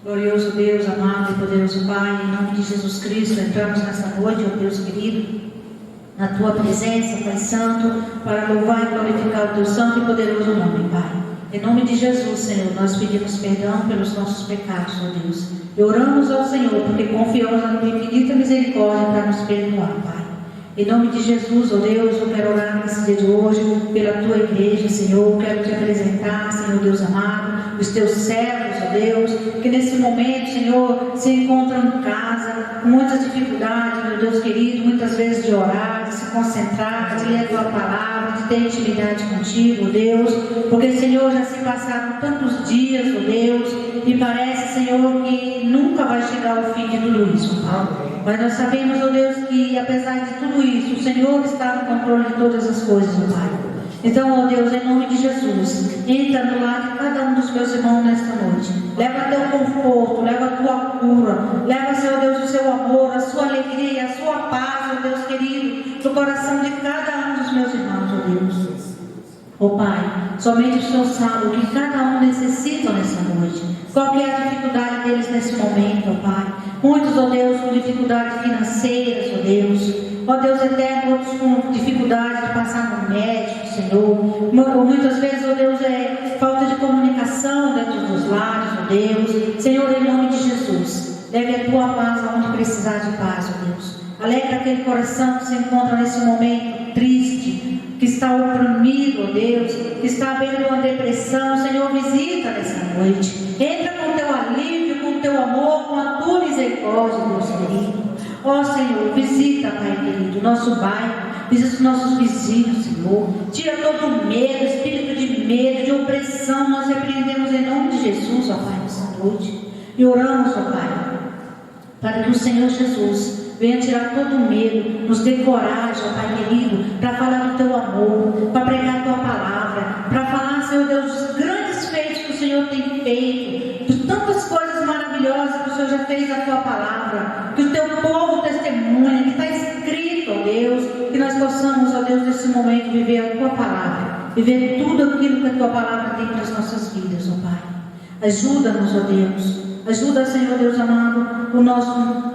Glorioso Deus, amado e poderoso Pai, em nome de Jesus Cristo, entramos nessa noite, ó Deus querido, na Tua presença, Pai Santo, para louvar e glorificar o Teu santo e poderoso nome, Pai. Em nome de Jesus, Senhor, nós pedimos perdão pelos nossos pecados, ó Deus. E oramos ao Senhor, porque confiamos na Tua infinita misericórdia para nos perdoar, Pai. Em nome de Jesus, ó Deus, eu quero orar nesse dia de hoje pela Tua igreja, Senhor. Eu quero Te apresentar, Senhor Deus amado, os Teus servos, ó Deus, que nesse momento, Senhor, se encontram em casa, com muitas dificuldades, meu Deus querido, muitas vezes de orar, de se concentrar, de ler a Tua palavra, de ter intimidade contigo, ó Deus, porque, Senhor, já se passaram tantos dias, ó Deus, e parece, Senhor, que nunca vai chegar ao fim de tudo isso, Pai. Mas nós sabemos, ó Deus, que apesar de tudo isso, o Senhor está no controle de todas as coisas, ó Pai. Então, ó Deus, em nome de Jesus, entra no lar de cada um dos meus irmãos nesta noite. Leva teu conforto, leva a tua cura, leva, Senhor Deus, o seu amor, a sua alegria, a sua paz, ó Deus querido, no coração de cada um dos meus irmãos, ó Deus. Ó Pai, somente o Senhor sabe o que cada um necessita nessa noite. Qual que é a dificuldade deles nesse momento, ó Pai? Muitos, ó Deus, com dificuldades financeiras, ó Deus. Ó Deus eterno, outros com dificuldade de passar no médico, Senhor. Muitas vezes, ó Deus, é falta de comunicação dentro dos lares, ó Deus. Senhor, em nome de Jesus, leve a Tua paz aonde precisar de paz, ó Deus. Alegra aquele coração que se encontra nesse momento triste, que está oprimido, ó Deus, que está à beira de uma depressão. Senhor, visita nessa noite. Entra com o Teu alívio, com o Teu amor, com a Tua misericórdia, Deus querido. Ó Senhor, visita, Pai querido, nosso bairro, visita os nossos vizinhos, Senhor. Tira todo o medo, espírito de medo, de opressão. Nós repreendemos em nome de Jesus, ó Pai, nessa noite. E oramos, ó Pai, para que o Senhor Jesus venha tirar todo o medo, nos dê coragem, ó Pai querido, para falar do Teu amor, para pregar a Tua palavra, para falar, Senhor Deus, dos grandes feitos que o Senhor tem feito, de tantas coisas maravilhosas que o Senhor já fez na Tua palavra, que o Teu povo testemunha, que está escrito, ó Deus, que nós possamos, ó Deus, nesse momento viver a Tua palavra, viver tudo aquilo que a Tua palavra tem para as nossas vidas, ó Pai. Ajuda-nos, ó Deus, ajuda, Senhor Deus amado, o nosso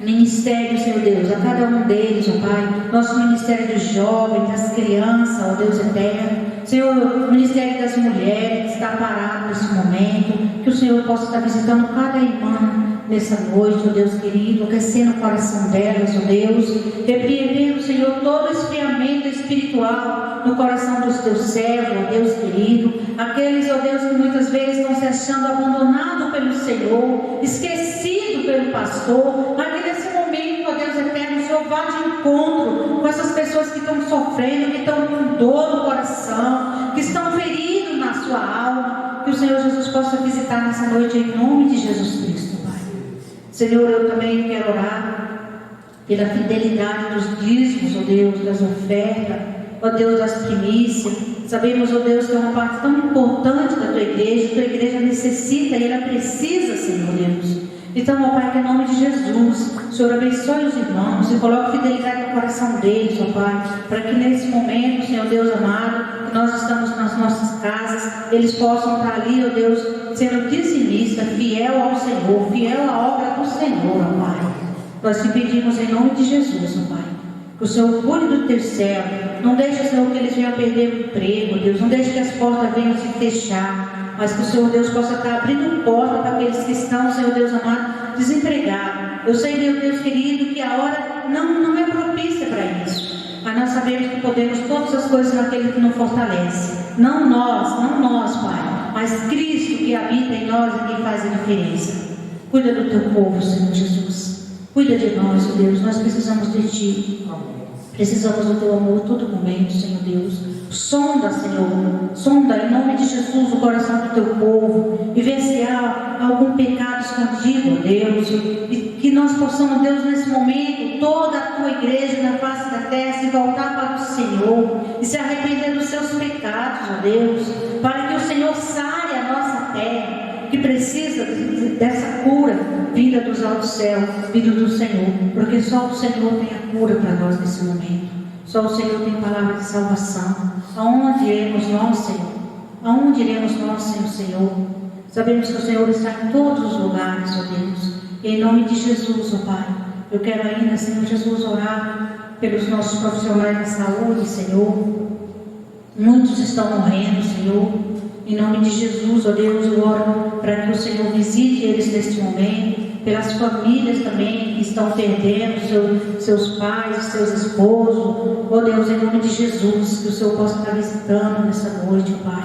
ministério, Senhor Deus, a cada um deles, ó Pai, nosso ministério dos jovens, das crianças, ó Deus eterno, Senhor, o ministério das mulheres que está parado nesse momento, que o Senhor possa estar visitando cada irmã nessa noite, ó Deus querido, aquecendo o coração delas, ó Deus, repreendendo, Senhor, todo esfriamento espiritual no coração dos Teus servos, ó Deus querido, aqueles, ó Deus, que muitas vezes estão se achando abandonados pelo Senhor, esquecidos pelo pastor, mas que nesse momento, ó Deus eterno, o Senhor vá de encontro com essas pessoas que estão sofrendo, que estão com dor no coração, que estão feridos na sua alma, que o Senhor Jesus possa visitar nessa noite em nome de Jesus Cristo, Pai. Senhor, eu também quero orar pela fidelidade dos dízimos, ó Deus, das ofertas, ó Deus, das primícias. Sabemos, ó Deus, que é uma parte tão importante da Tua igreja necessita e ela precisa, Senhor Deus. Então, ó Pai, que em nome de Jesus, o Senhor abençoe os irmãos e coloque fidelidade no coração deles, ó Pai, para que nesse momento, Senhor Deus amado, que nós estamos nas nossas casas, eles possam estar ali, ó Deus, sendo dizimista, fiel ao Senhor, fiel à obra do Senhor, ó Pai. Nós te pedimos em nome de Jesus, ó Pai, que o Senhor cuide do Teu servo, não deixe, Senhor, que eles venham perder o emprego, ó Deus, não deixe que as portas venham se fechar, mas que o Senhor Deus possa estar abrindo porta para aqueles que estão, Senhor Deus amado, desempregados. Eu sei, meu Deus querido, que a hora não é propícia para isso, mas nós sabemos que podemos todas as coisas naquele que nos fortalece. Não nós, Pai, mas Cristo que habita em nós e que faz a diferença. Cuida do Teu povo, Senhor Jesus. Cuida de nós, ó Deus, nós precisamos de Ti. Precisamos do Teu amor todo momento, Senhor Deus. Sonda, Senhor, sonda em nome de Jesus o coração do Teu povo e vê se há algum pecado escondido, Deus, e que nós possamos, Deus, nesse momento, toda a Tua igreja na face da terra se voltar para o Senhor e se arrepender dos seus pecados, ó Deus, para que o Senhor sare a nossa terra, que precisa dessa cura vinda dos altos céus, vinda do Senhor, porque só o Senhor tem a cura para nós nesse momento. Só o Senhor tem palavra de salvação. Aonde iremos nós, Senhor? Aonde iremos nós sem o Senhor? Sabemos que o Senhor está em todos os lugares, ó Deus. E em nome de Jesus, ó Pai, eu quero ainda, Senhor Jesus, orar pelos nossos profissionais da saúde, Senhor. Muitos estão morrendo, Senhor. Em nome de Jesus, ó Deus, eu oro para que o Senhor visite eles neste momento, pelas famílias também que estão perdendo seus pais, seus esposos. Ó Deus, em nome de Jesus, que o Senhor possa estar visitando nessa noite, ó Pai,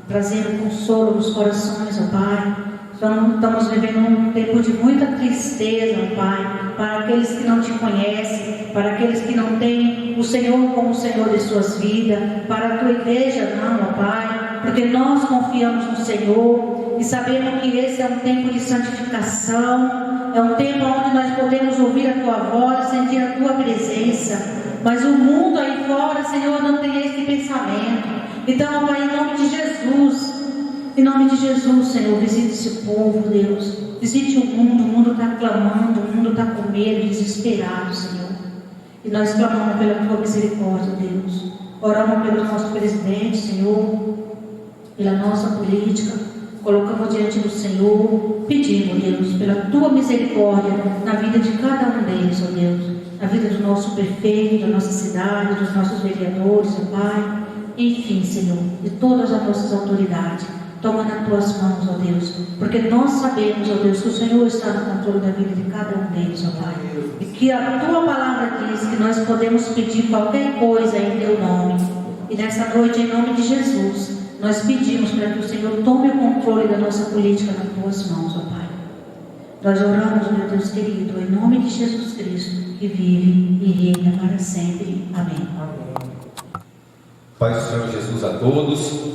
trazendo consolo nos corações, ó Pai. Estamos vivendo um tempo de muita tristeza, ó Pai, para aqueles que não te conhecem, para aqueles que não têm o Senhor como o Senhor de suas vidas, para a tua igreja não, ó Pai, porque nós confiamos no Senhor e sabemos que esse é um tempo de santificação, é um tempo onde nós podemos ouvir a tua voz, sentir a tua presença. Mas o mundo aí fora, Senhor, não tem esse pensamento. Então, ó Pai, em nome de Jesus, Senhor, visite esse povo, Deus. Visite o mundo está clamando, o mundo está com medo, desesperado, Senhor. E nós clamamos pela tua misericórdia, Deus. Oramos pelo nosso presidente, Senhor, pela nossa política. Colocamos diante do Senhor, pedimos, Deus, pela tua misericórdia na vida de cada um deles, ó Deus. Na vida do nosso prefeito, da nossa cidade, dos nossos vereadores, ó Pai. Enfim, Senhor, de todas as nossas autoridades. Toma nas tuas mãos, ó Deus, porque nós sabemos, ó Deus, que o Senhor está no controle da vida de cada um deles, ó Pai, e que a tua palavra diz que nós podemos pedir qualquer coisa em teu nome. E nessa noite, em nome de Jesus, nós pedimos para que o Senhor tome o controle da nossa política nas tuas mãos, ó Pai. Nós oramos, meu Deus querido, em nome de Jesus Cristo, que vive e reina para sempre. Amém. Pai do Senhor Jesus a todos.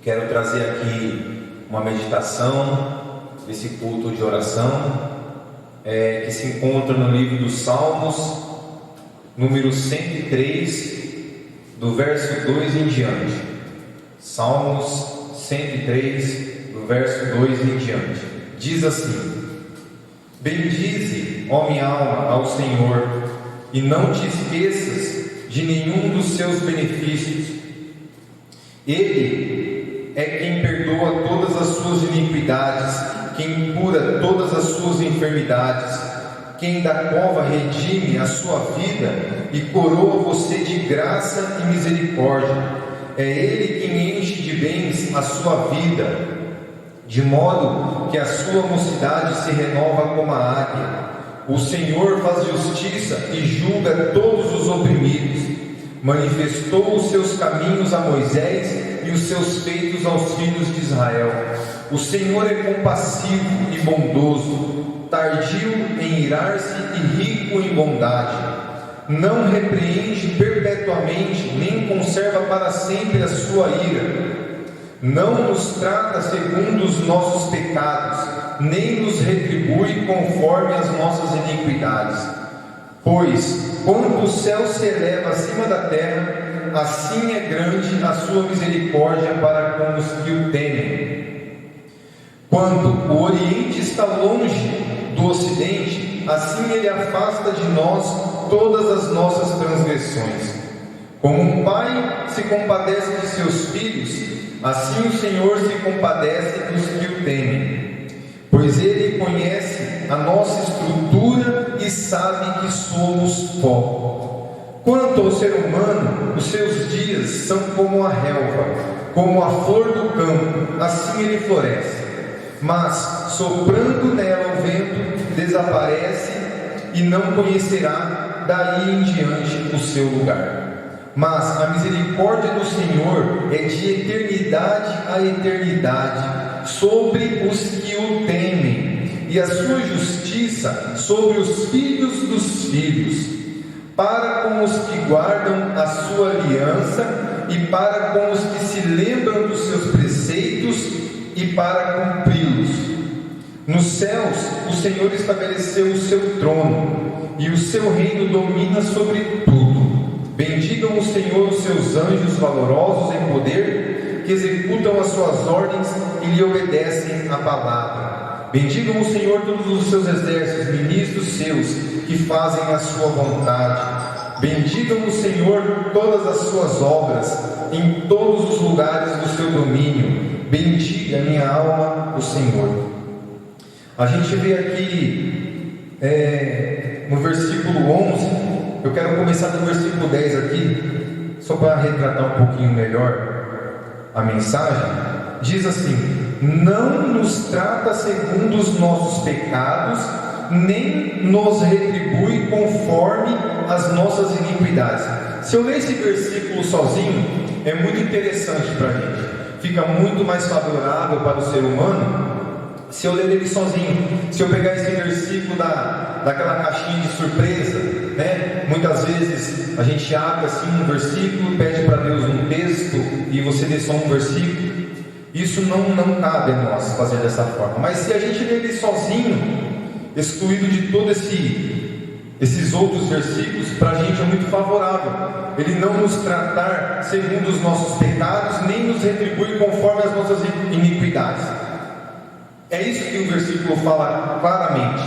Quero trazer aqui uma meditação desse culto de oração que se encontra no livro dos Salmos, número 103, do verso 2 em diante. Salmos 103, do verso 2 em diante. Diz assim: Bendize, ó minha alma, ao Senhor, e não te esqueças de nenhum dos seus benefícios. Ele é quem perdoa todas as suas iniquidades, quem cura todas as suas enfermidades, quem da cova redime a sua vida e coroa você de graça e misericórdia. É Ele quem enche de bens a sua vida, de modo que a sua mocidade se renova como a águia. O Senhor faz justiça e julga todos os oprimidos. Manifestou os seus caminhos a Moisés e os seus feitos aos filhos de Israel. O Senhor é compassivo e bondoso, tardio em irar-se e rico em bondade. Não repreende perpetuamente, nem conserva para sempre a sua ira. Não nos trata segundo os nossos pecados, nem nos retribui conforme as nossas iniquidades. Pois, quando o céu se eleva acima da terra, assim é grande a sua misericórdia para com os que o temem. Quando o Oriente está longe do Ocidente, assim Ele afasta de nós todas as nossas transgressões. Como um pai se compadece de seus filhos, assim o Senhor se compadece dos que o temem. Pois Ele conhece a nossa estrutura e sabe que somos pó. Quanto ao ser humano, os seus dias são como a relva, como a flor do campo, assim ele floresce. Mas, soprando nela o vento, desaparece e não conhecerá daí em diante o seu lugar. Mas a misericórdia do Senhor é de eternidade a eternidade sobre os que o temem, e a sua justiça sobre os filhos dos filhos, para com os que guardam a sua aliança e para com os que se lembram dos seus preceitos e para cumpri-los. Nos céus o Senhor estabeleceu o seu trono, e o seu reino domina sobre tudo. Bendigam o Senhor os seus anjos valorosos em poder, que executam as suas ordens e lhe obedecem a palavra. Bendigam o Senhor todos os seus exércitos, ministros seus, que fazem a sua vontade. Bendigam o Senhor todas as suas obras, em todos os lugares do seu domínio. bendiga minha alma o Senhor. A gente vê aqui no versículo 11, eu quero começar do versículo 10 aqui, só para retratar um pouquinho melhor a mensagem. Diz assim: não nos trata segundo os nossos pecados, nem nos retribui conforme as nossas iniquidades. Se eu ler esse versículo sozinho, é muito interessante para a gente, fica muito mais favorável para o ser humano se eu ler ele sozinho. Se eu pegar esse versículo daquela caixinha de surpresa, né? Muitas vezes a gente abre assim um versículo, pede para Deus um texto e você lê só um versículo. Isso não cabe a nós fazer dessa forma. Mas se a gente ler ele sozinho, excluído de todos esses outros versículos, para a gente é muito favorável. Ele não nos tratar segundo os nossos pecados, nem nos retribui conforme as nossas iniquidades. É isso que o versículo fala claramente.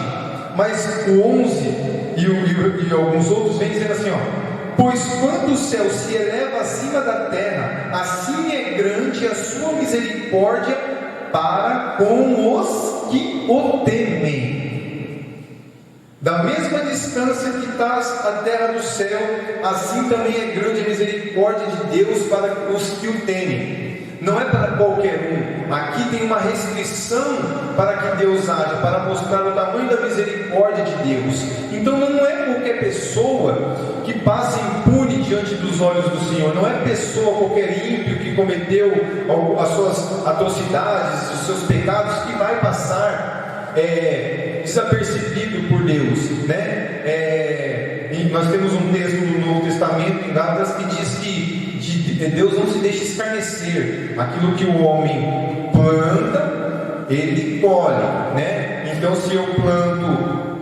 Mas o 11 e alguns outros vêm dizendo assim, pois quando o céu se eleva acima da terra, assim é grande a sua misericórdia para com os que o temem. Da mesma distância que está a terra do céu, assim também é grande a misericórdia de Deus para os que o temem. Não é para qualquer um. Aqui tem uma restrição para que Deus haja, para mostrar o tamanho da misericórdia de Deus. Então não é qualquer pessoa que passa impune diante dos olhos do Senhor. Não é pessoa, qualquer ímpio que cometeu as suas atrocidades, os seus pecados, que vai passar desapercebido por Deus, né? Nós temos um texto do Novo Testamento em Gálatas que diz que Deus não se deixa escarnecer. Aquilo que o homem planta, ele colhe, né? Então, se eu planto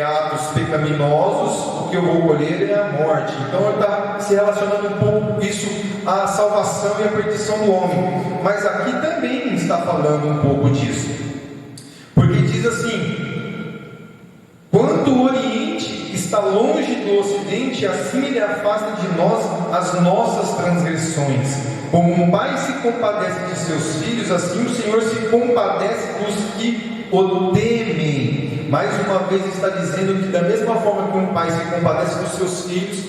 atos pecaminosos, o que eu vou colher é a morte. Então, está se relacionando um pouco isso à salvação e à perdição do homem. Mas aqui também está falando um pouco disso, porque diz assim: quanto o Oriente está longe do Ocidente, assim ele afasta de nós as nossas transgressões. Como um pai se compadece de seus filhos, assim o Senhor se compadece dos que o temem. Mais uma vez está dizendo que da mesma forma que um pai se compadece dos seus filhos,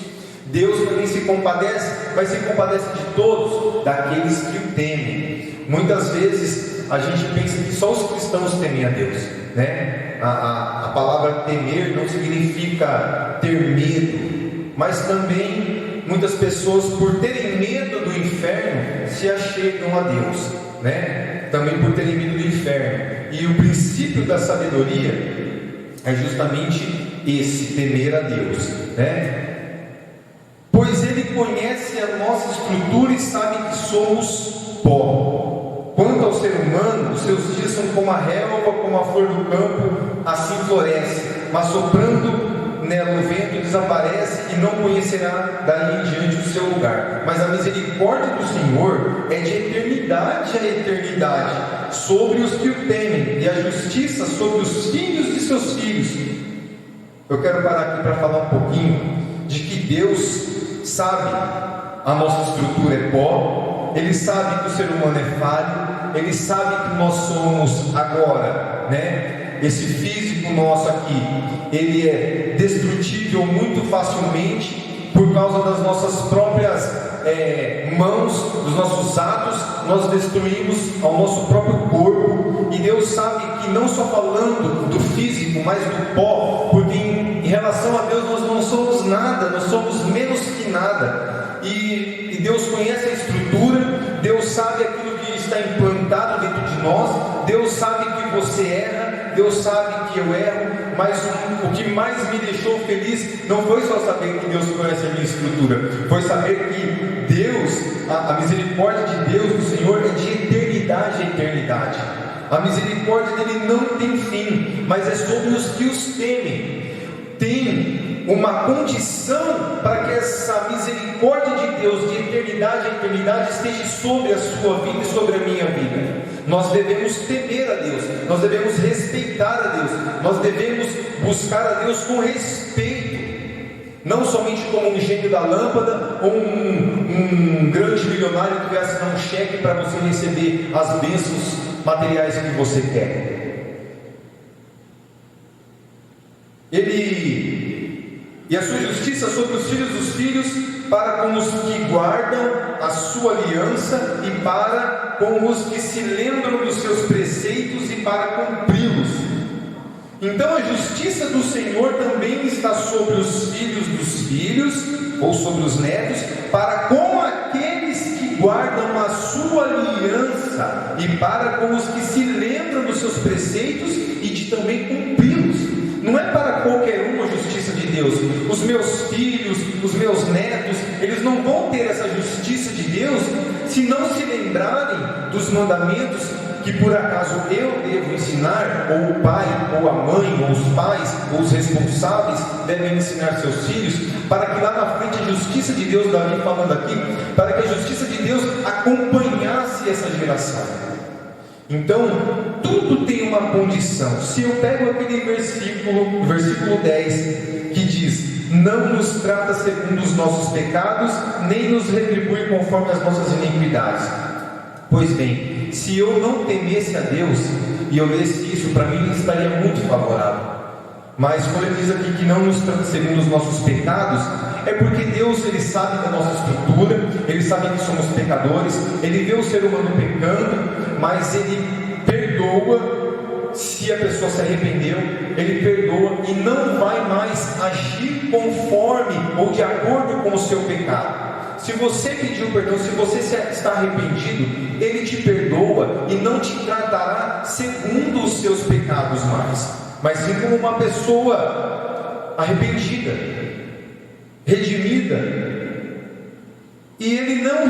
Deus também se compadece, mas se compadece de todos, daqueles que o temem. Muitas vezes a gente pensa que só os cristãos temem a Deus, né? A palavra temer não significa ter medo, mas também muitas pessoas, por terem medo do inferno, se achegam a Deus, né? Também por terem medo do inferno. E o princípio da sabedoria é justamente esse, temer a Deus, né? Pois Ele conhece a nossa estrutura e sabe que somos pó. Quanto ao ser humano, os seus dias são como a relva, como a flor do campo, assim floresce, mas soprando nela o vento desaparece e não conhecerá daí em diante o seu lugar. Mas a misericórdia do Senhor é de eternidade a eternidade sobre os que o temem, e a justiça sobre os filhos de seus filhos. Eu quero parar aqui para falar um pouquinho de que Deus sabe a nossa estrutura é pó. Ele sabe que o ser humano é falho, Ele sabe que nós somos agora, né? Esse físico nosso aqui, ele é destrutível muito facilmente por causa das nossas próprias mãos, dos nossos atos. Nós destruímos ao nosso próprio corpo, e Deus sabe que não só falando do físico, mas do pó, porque em relação a Deus nós não somos nada, nós somos menos que nada. E Deus conhece a estrutura, Deus sabe aquilo que está implantado dentro de nós, Deus sabe que você erra, Deus sabe que eu erro, mas o que mais me deixou feliz não foi só saber que Deus conhece a minha estrutura, foi saber que Deus, a misericórdia de Deus, do Senhor, é de eternidade a eternidade. A misericórdia dele não tem fim, mas é sobre os que os temem. Tem uma condição para que essa misericórdia de Deus de eternidade a eternidade esteja sobre a sua vida e sobre a minha vida. Nós devemos temer a Deus, nós devemos respeitar a Deus, nós devemos buscar a Deus com respeito. não somente como um gênio da lâmpada ou um grande milionário que vai assinar um cheque para você receber as bênçãos materiais que você quer. E a sua justiça sobre os filhos dos filhos, para com os que guardam a sua aliança e para com os que se lembram dos seus preceitos e para cumpri-los. Então a justiça do Senhor também está sobre os filhos dos filhos, ou sobre os netos, para com aqueles que guardam a sua aliança e para com os que se lembram dos seus preceitos e de também cumpri-los. Não é para qualquer um a justiça de Deus. Os meus filhos, os meus netos, eles não vão ter essa justiça de Deus se não se lembrarem dos mandamentos que por acaso eu devo ensinar, ou o pai, ou a mãe, ou os pais, ou os responsáveis devem ensinar seus filhos, para que lá na frente a justiça de Deus, Davi falando aqui, para que a justiça de Deus acompanhasse essa geração. Então, tudo tem uma condição. Se eu pego aquele versículo 10, que diz: não nos trata segundo os nossos pecados, nem nos retribui conforme as nossas iniquidades. Pois bem, se eu não temesse a Deus e eu lesse isso, para mim estaria muito favorável. Mas quando ele diz aqui que não nos trata segundo os nossos pecados, é porque Deus, ele sabe da nossa estrutura, ele sabe que somos pecadores, ele vê o ser humano pecando, mas ele perdoa se a pessoa se arrependeu, ele perdoa e não vai mais agir conforme ou de acordo com o seu pecado. Se você pediu perdão, se você está arrependido, ele te perdoa e não te tratará segundo os seus pecados mais, mas sim como uma pessoa arrependida, redimida. E ele não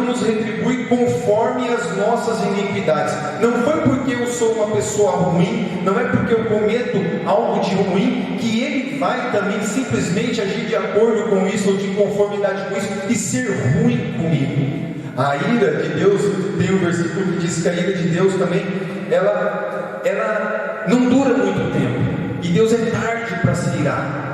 nos retribui conforme as nossas iniquidades. Não foi porque eu sou uma pessoa ruim, não é porque eu cometo algo de ruim, que ele vai também simplesmente agir de acordo com isso, ou de conformidade com isso, e ser ruim comigo. A ira de Deus, tem um versículo que diz que a ira de Deus também, ela não dura muito tempo, e Deus é tarde para se irar.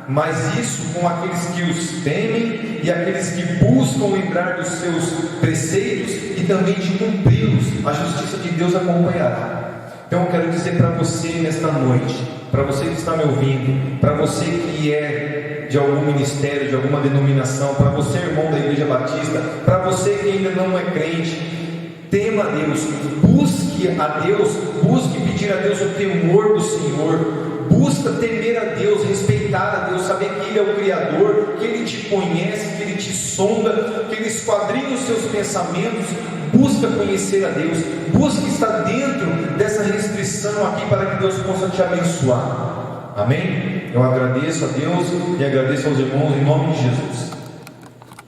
Mas isso com aqueles que os temem e aqueles que buscam lembrar dos seus preceitos e também de cumpri-los, a justiça de Deus acompanhará. Então eu quero dizer para você nesta noite, para você que está me ouvindo, para você que é de algum ministério, de alguma denominação, para você irmão da Igreja Batista, para você que ainda não é crente, tema a Deus, busque a Deus, busque pedir a Deus o temor do Senhor. Busca temer a Deus, respeitar a Deus, saber que Ele é o Criador, que Ele te conhece, que Ele te sonda, que Ele esquadrinha os seus pensamentos. Busca conhecer a Deus, busca estar dentro dessa restrição aqui para que Deus possa te abençoar. Amém? Eu agradeço a Deus e agradeço aos irmãos em nome de Jesus.